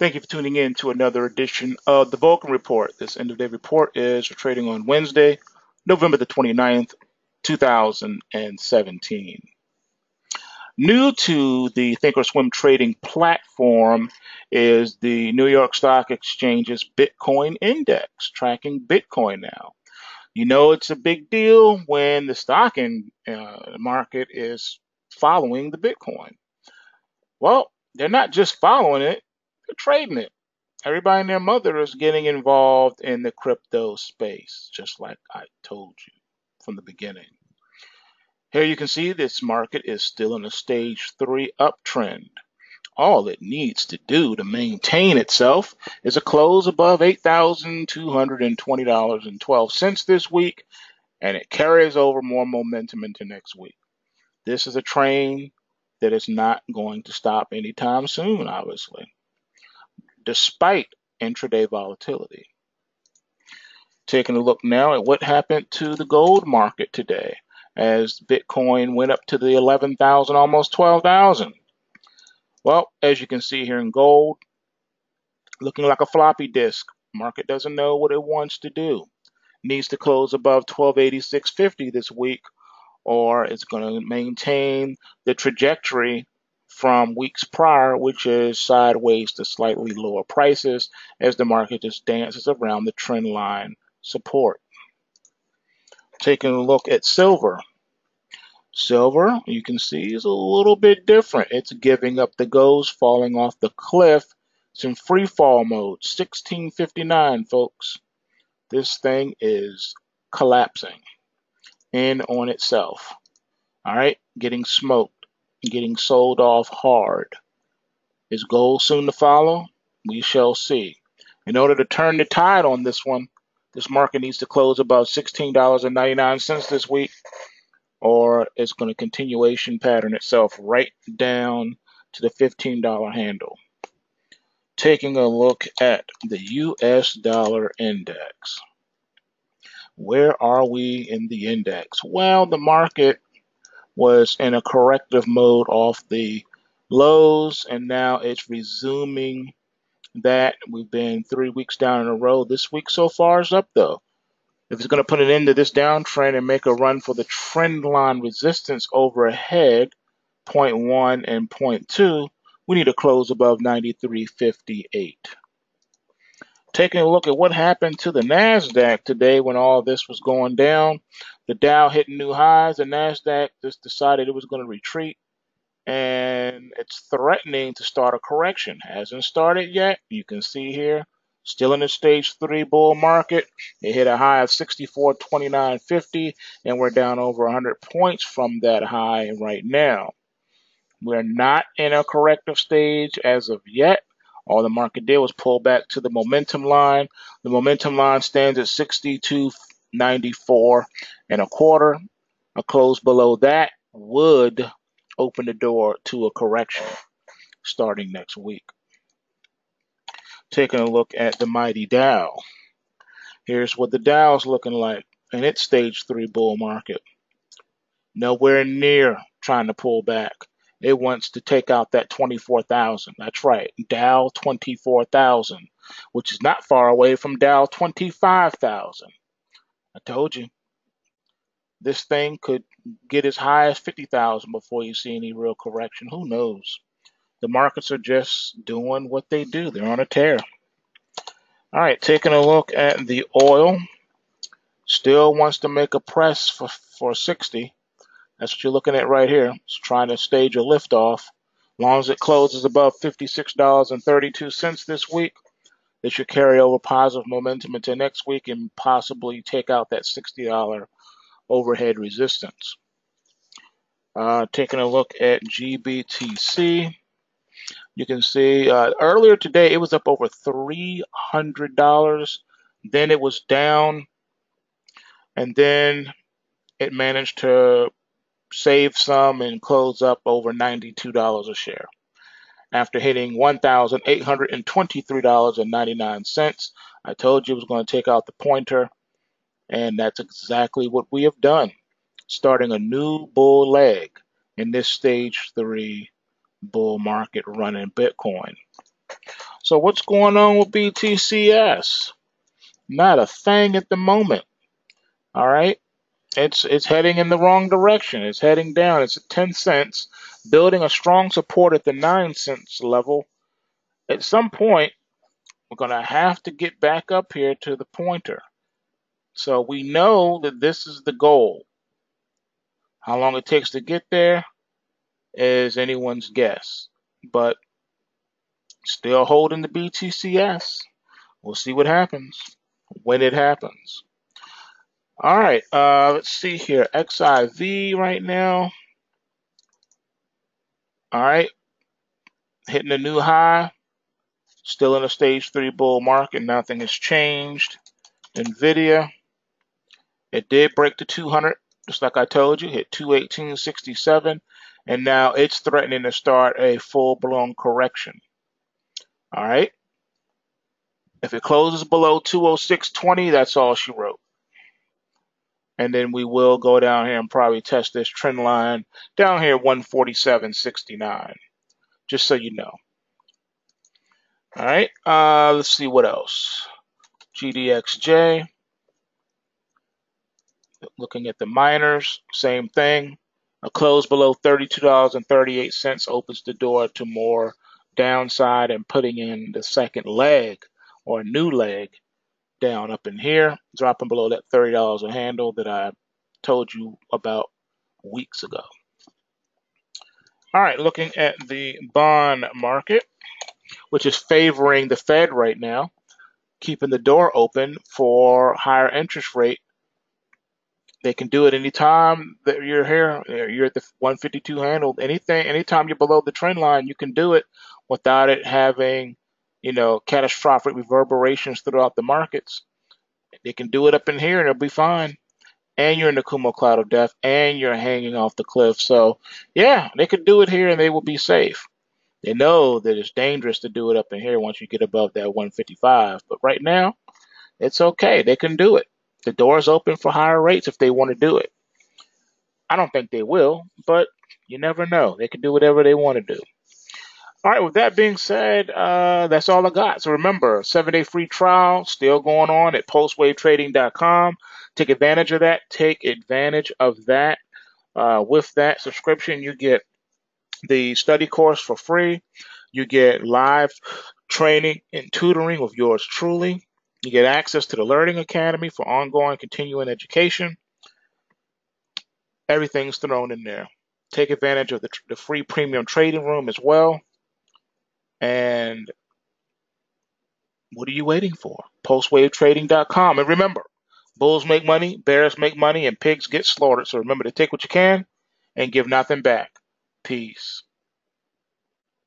Thank you for tuning in to another edition of the Vulcan Report. This end of day report is for trading on Wednesday, November the 29th, 2017. New to the Thinkorswim trading platform is the New York Stock Exchange's Bitcoin Index, tracking Bitcoin now. You know it's a big deal when the stock market is following the Bitcoin. Well, they're not just following it, they're trading it. Everybody and their mother is getting involved in the crypto space, just like I told you from the beginning. Here you can see this market is still in a stage 3 uptrend. All it needs to do to maintain itself is a close above $8,220.12 this week, and it carries over more momentum into next week. This is a train that is not going to stop anytime soon, obviously, despite intraday volatility. Taking a look now at what happened to the gold market today as Bitcoin went up to the 11,000, almost 12,000. Well, as you can see here in gold, looking like a floppy disk. Market doesn't know what it wants to do. Needs to close above 1286.50 this week, or it's going to maintain the trajectory from weeks prior, which is sideways to slightly lower prices as the market just dances around the trend line support. Taking a look at silver. Silver, you can see, is a little bit different. It's giving up the ghost, falling off the cliff. It's in free fall mode, 1659, folks. This thing is collapsing in on itself. All right, getting smoked, getting sold off hard. Is gold soon to follow? We shall see. In order to turn the tide on this one, this market needs to close about $16.99 this week, or it's going to continuation pattern itself right down to the $15 handle. Taking a look at the US dollar index. Where are we in the index? Well, the market was in a corrective mode off the lows, and now it's resuming that. We've been 3 weeks down in a row. This week so far is up, though. If it's going to put an end to this downtrend and make a run for the trend line resistance overhead, 0.1 and 0.2, we need to close above 93.58. Taking a look at what happened to the Nasdaq today when all this was going down. The Dow hit new highs. The Nasdaq just decided it was going to retreat, and it's threatening to start a correction. Hasn't started yet. You can see here, still in a stage 3 bull market. It hit a high of 64.2950, and we're down over 100 points from that high right now. We're not in a corrective stage as of yet. All the market did was pull back to the momentum line. The momentum line stands at 62.94 and a quarter. A close below that would open the door to a correction starting next week. Taking a look at the mighty Dow. Here's what the Dow is looking like in its stage 3 bull market. Nowhere near trying to pull back. It wants to take out that 24,000. That's right, Dow 24,000, which is not far away from Dow 25,000. I told you, this thing could get as high as 50,000 before you see any real correction. Who knows? The markets are just doing what they do. They're on a tear. All right, taking a look at the oil. Still wants to make a press for 60. That's what you're looking at right here. It's trying to stage a liftoff. As long as it closes above $56.32 this week, it should carry over positive momentum into next week and possibly take out that $60 overhead resistance. Taking a look at GBTC, you can see earlier today it was up over $300. Then it was down, and then it managed to save some and close up over $92 a share after hitting $1,823.99. I told you it was going to take out the pointer, and that's exactly what we have done, starting a new bull leg in this stage 3 bull market run in Bitcoin. So what's going on with BTCS? Not a thing at the moment. All right. It's heading in the wrong direction. It's heading down. It's at 10 cents, building a strong support at the 9 cents level. At some point, we're going to have to get back up here to the pointer. So we know that this is the goal. How long it takes to get there is anyone's guess. But still holding the BTCS. We'll see what happens when it happens. All right, let's see here. XIV right now. All right, hitting a new high. Still in a stage 3 bull market. Nothing has changed. Nvda. It did break the 200, just like I told you. Hit 218.67, and now it's threatening to start a full-blown correction. All right. If it closes below 206.20, that's all she wrote. And then we will go down here and probably test this trend line down here, 147.69, just so you know. All right, let's see what else. GDXJ, looking at the miners, same thing. A close below $32.38 opens the door to more downside and putting in the second leg or new leg down up in here, dropping below that $30 a handle that I told you about weeks ago. All right, looking at the bond market, which is favoring the Fed right now, keeping the door open for higher interest rate. They can do it anytime that you're here. You're at the 152 handle. Anytime you're below the trend line, you can do it without it having, catastrophic reverberations throughout the markets. They can do it up in here and it'll be fine. And you're in the Kumo cloud of death and you're hanging off the cliff. So yeah, they could do it here and they will be safe. They know that it's dangerous to do it up in here once you get above that 155. But right now, it's okay. They can do it. The door's open for higher rates if they want to do it. I don't think they will, but you never know. They can do whatever they want to do. All right, with that being said, that's all I got. So remember, 7-day free trial still going on at postwavetrading.com. Take advantage of that. Take advantage of that. With that subscription, you get the study course for free. You get live training and tutoring with yours truly. You get access to the Learning Academy for ongoing continuing education. Everything's thrown in there. Take advantage of the free premium trading room as well. And what are you waiting for? Postwavetrading.com. And remember, bulls make money, bears make money, and pigs get slaughtered. So remember to take what you can and give nothing back. Peace.